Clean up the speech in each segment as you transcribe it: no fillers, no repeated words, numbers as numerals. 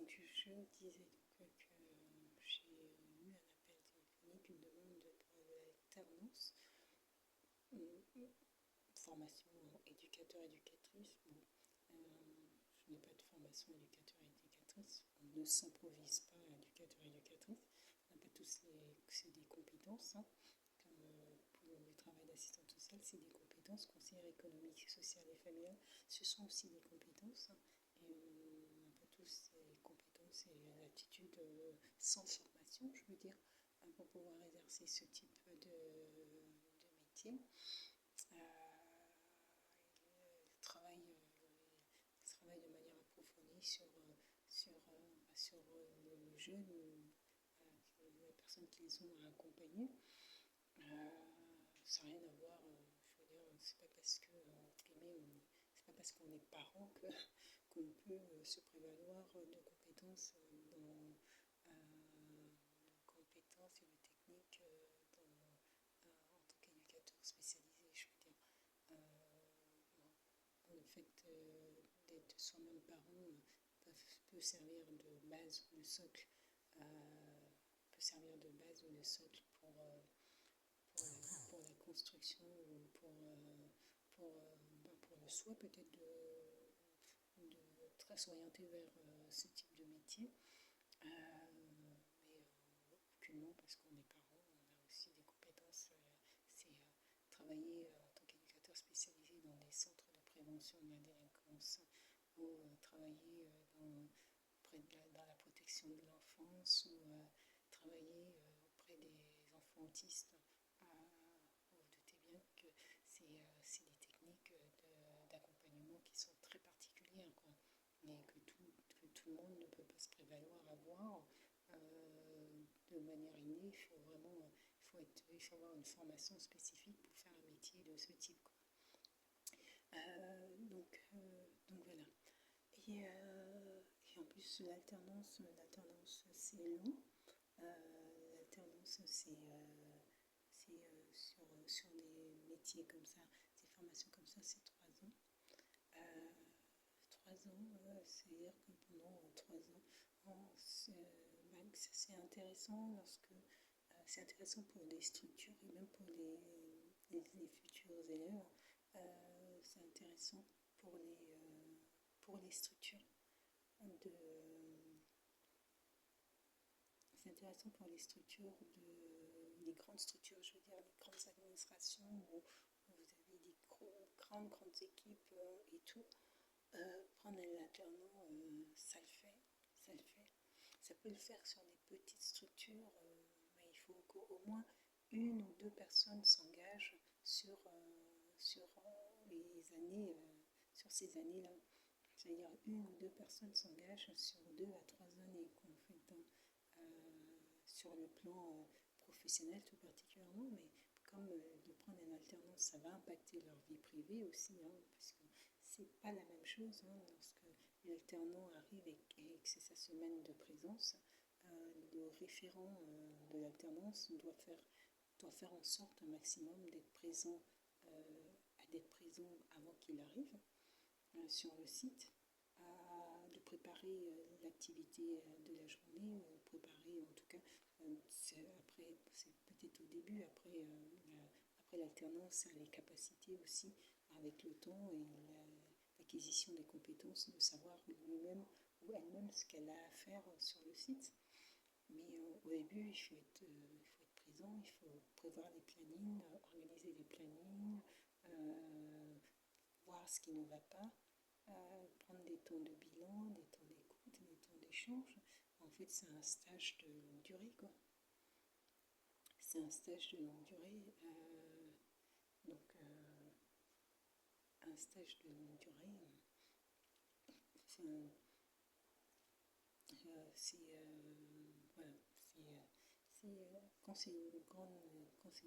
Donc je disais que j'ai eu un appel téléphonique, une demande pour l'alternance, formation éducateur-éducatrice. Bon, je n'ai pas de formation éducateur-éducatrice, on ne s'improvise pas éducateur-éducatrice, on n'a pas tous c'est des compétences, hein, comme pour le travail d'assistante sociale, c'est des compétences, conseillère économique, sociale et familiale, ce sont aussi des compétences, hein, et on n'a pas tous ces compétences et aptitudes sans formation, je veux dire, pour pouvoir exercer ce type de métier. Il travaille de manière approfondie sur les jeunes, les personnes qu'ils ont à accompagner. Ça n'a rien à voir, je veux dire, c'est pas parce que, c'est pas parce qu'on est parent qu'on peut se prévaloir de compétences compétences et de techniques en tant qu'éducateur spécialisé, je veux dire. Le fait d'être soi-même parent peut servir de base ou de socle, pour la construction ou pour le souhait peut-être de très s'orienter vers ce type de métier. Mais aucunement parce qu'on est parent, on a aussi des compétences. C'est travailler en tant qu'éducateur spécialisé dans des centres de prévention de la délinquance ou travailler dans la protection de l'enfance ou travailler auprès des enfants autistes. Vous vous doutez bien que c'est des techniques d'accompagnement qui sont très particulières, quoi, mais que tout le monde ne peut pas se prévaloir à voir de manière innée. Il faut avoir une formation spécifique pour faire un métier de ce type, quoi. Donc voilà. Et en plus, l'alternance c'est long. L'alternance, sur des métiers comme ça, des formations comme ça, c'est 3 ans. 3 ans, c'est-à-dire que pendant 3 ans, c'est intéressant c'est intéressant pour les structures et même pour les futurs élèves. C'est intéressant pour les structures c'est intéressant pour les structures les grandes structures, je veux dire les grandes administrations où vous avez des grandes équipes et tout. Prendre un alternant, ça le fait. Ça peut le faire sur des petites structures, mais il faut qu'au moins une ou deux personnes s'engagent sur ces années-là. C'est-à-dire une ou deux personnes s'engagent sur 2 à 3 années, quoi, en fait, sur le plan professionnel tout particulièrement, mais comme de prendre un alternance, ça va impacter leur vie privée aussi, hein, parce que c'est pas la même chose, hein, lorsque l'alternant arrive et que c'est sa semaine de présence. Le référent de l'alternance doit faire en sorte un maximum d'être présent avant qu'il arrive sur le site, de préparer l'activité de la journée, préparer en tout cas, c'est peut-être au début, après l'alternance, les capacités aussi, avec le temps et l'acquisition des compétences, de savoir lui-même ou elle-même ce qu'elle a à faire sur le site. Mais au début, il faut être présent, il faut prévoir les plannings, organiser les plannings, voir ce qui ne va pas, prendre des temps de bilan, des temps d'écoute, des temps d'échange. En fait, c'est un stage de longue durée, quoi. C'est un stage de longue durée. Un stage de longue durée, quand c'est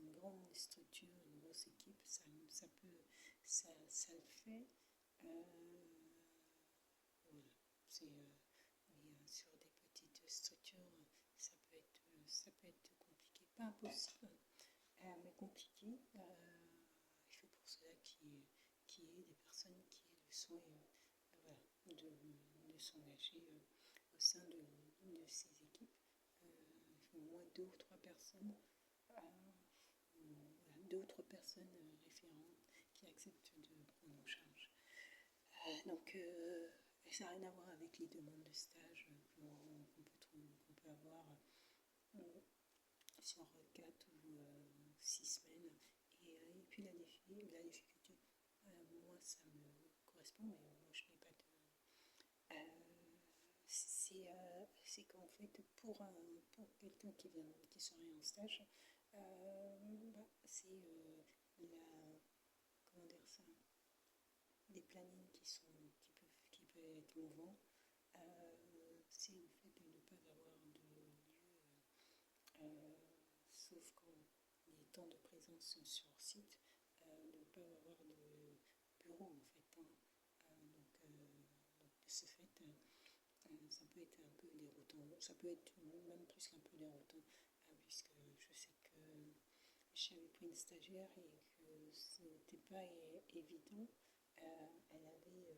une grande structure, une grosse équipe, ça le fait. Voilà. Mais sur des petites structures, ça peut être compliqué. Pas impossible, mais compliqué. Il faut pour cela qu'il y ait des personnes qui aient le soin de s'engager sein de ces équipes, au moins 2 ou 3 personnes, voilà, 2 ou 3 personnes référentes qui acceptent de prendre en charge. Donc, ça n'a rien à voir avec les demandes de stage qu'on peut avoir sur 4 ou 6 semaines. Et puis la difficulté, moi ça me correspond, mais moi je n'ai pas de... c'est qu'en fait pour quelqu'un qui serait en stage, c'est comment dire ça, des plannings qui peuvent être mouvants. C'est le fait de ne pas avoir de lieu, sauf quand les temps de présence sur site, de ne pas avoir de bureau en fait. Donc de ce fait, ça peut être un peu déroutant. Ça peut être même plus qu'un peu déroutant, puisque je sais que j'avais pris une stagiaire et que ce n'était pas évident. Elle avait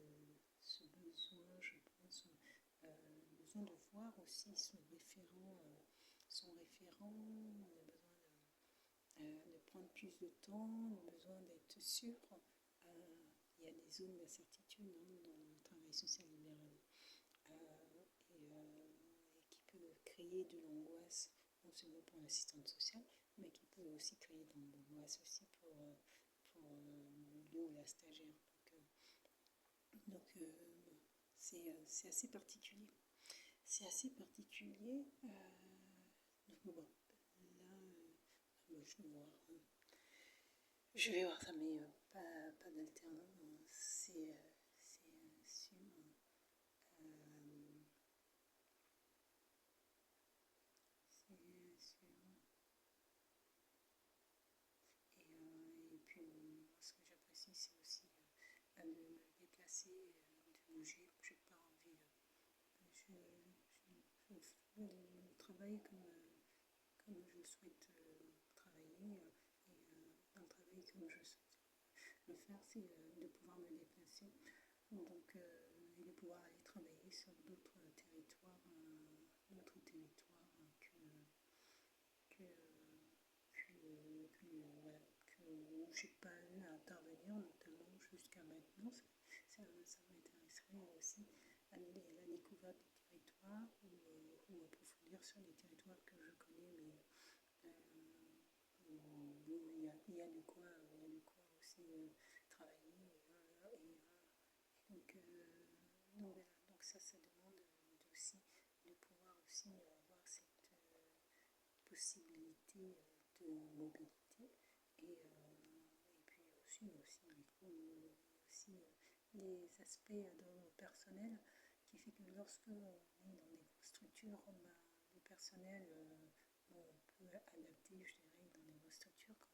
ce besoin, je pense, besoin de voir aussi son référent, le besoin de prendre plus de temps, le besoin d'être sûr. Il y a des zones d'incertitude dans le travail social libéral, et qui peut créer de l'angoisse, non seulement pour l'assistante sociale, mais qui peut aussi créer de l'angoisse aussi pour le ou la stagiaire. Donc c'est assez particulier. C'est assez particulier. Donc bon, là, je vais voir ça, mais pas d'alternance. C'est sûr. Et puis, ce que j'apprécie, c'est aussi de me déplacer, de bouger. Je n'ai pas envie. Je travaille comme je souhaite travailler, et un travail comme je souhaite le faire, c'est de pouvoir me déplacer. Donc, et de pouvoir aller travailler sur d'autres territoires, voilà, où j'ai pas eu à intervenir, notamment jusqu'à maintenant. Ça m'intéresserait aussi aller à la découverte des territoires, ou approfondir sur des territoires que je connais, mais où il y a de quoi aussi travailler. Donc, voilà. Donc ça demande aussi de pouvoir aussi avoir cette possibilité de mobilité, et puis aussi les aspects personnels qui fait que lorsque on est dans des grosses structures, le personnel, on peut adapter, je dirais, dans des grosses structures quand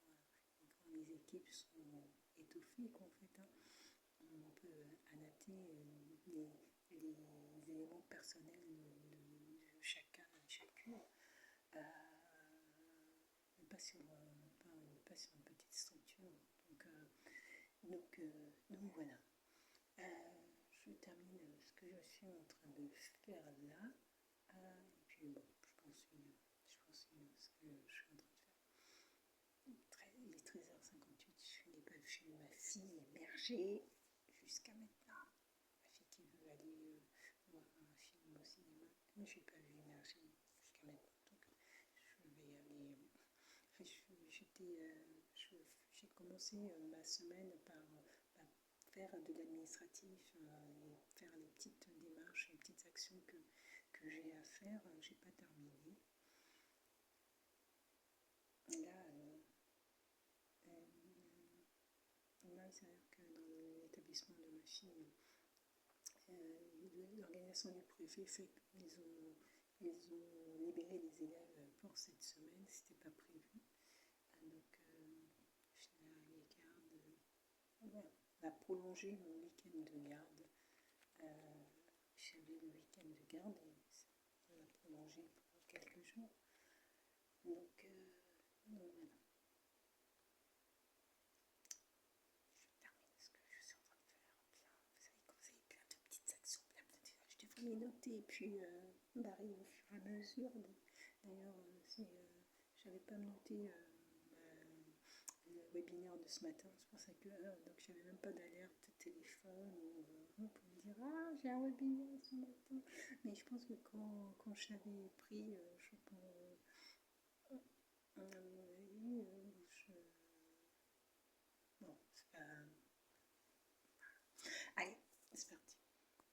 les équipes sont étoffées, en fait, on peut adapter les éléments personnels de chacun et chacune, pas sur une petite structure. Donc voilà. Je termine ce que je suis en train de faire là. Et puis bon, je continue ce que je suis en train de faire. Il est 13h58, je n'ai pas vu ma fille émerger jusqu'à maintenant. Ma fille qui veut aller voir un film au cinéma, mais je n'ai pas vu émerger jusqu'à maintenant. Donc je vais aller... J'ai commencé ma semaine par faire de l'administratif, et faire les petites démarches, les petites actions que j'ai à faire. Je n'ai pas terminé. Là, il s'avère que dans l'établissement de ma fille, l'organisation du préfet fait qu'ils ont libéré les élèves pour cette semaine. C'était pas prévu. Donc, on a prolongé mon week-end de garde. J'avais le week-end de garde et on l'a prolongé pour quelques jours. Donc voilà. Je termine ce que je suis en train de faire. Vous savez, quand vous avez plein de petites actions, je devrais noté, puis barré au fur et à mesure. D'ailleurs, j'avais pas noté le webinaire de ce matin, c'est pour ça que donc j'avais même pas d'alerte téléphone pour me dire ah j'ai un webinaire ce matin. Mais je pense que quand je l'avais pris,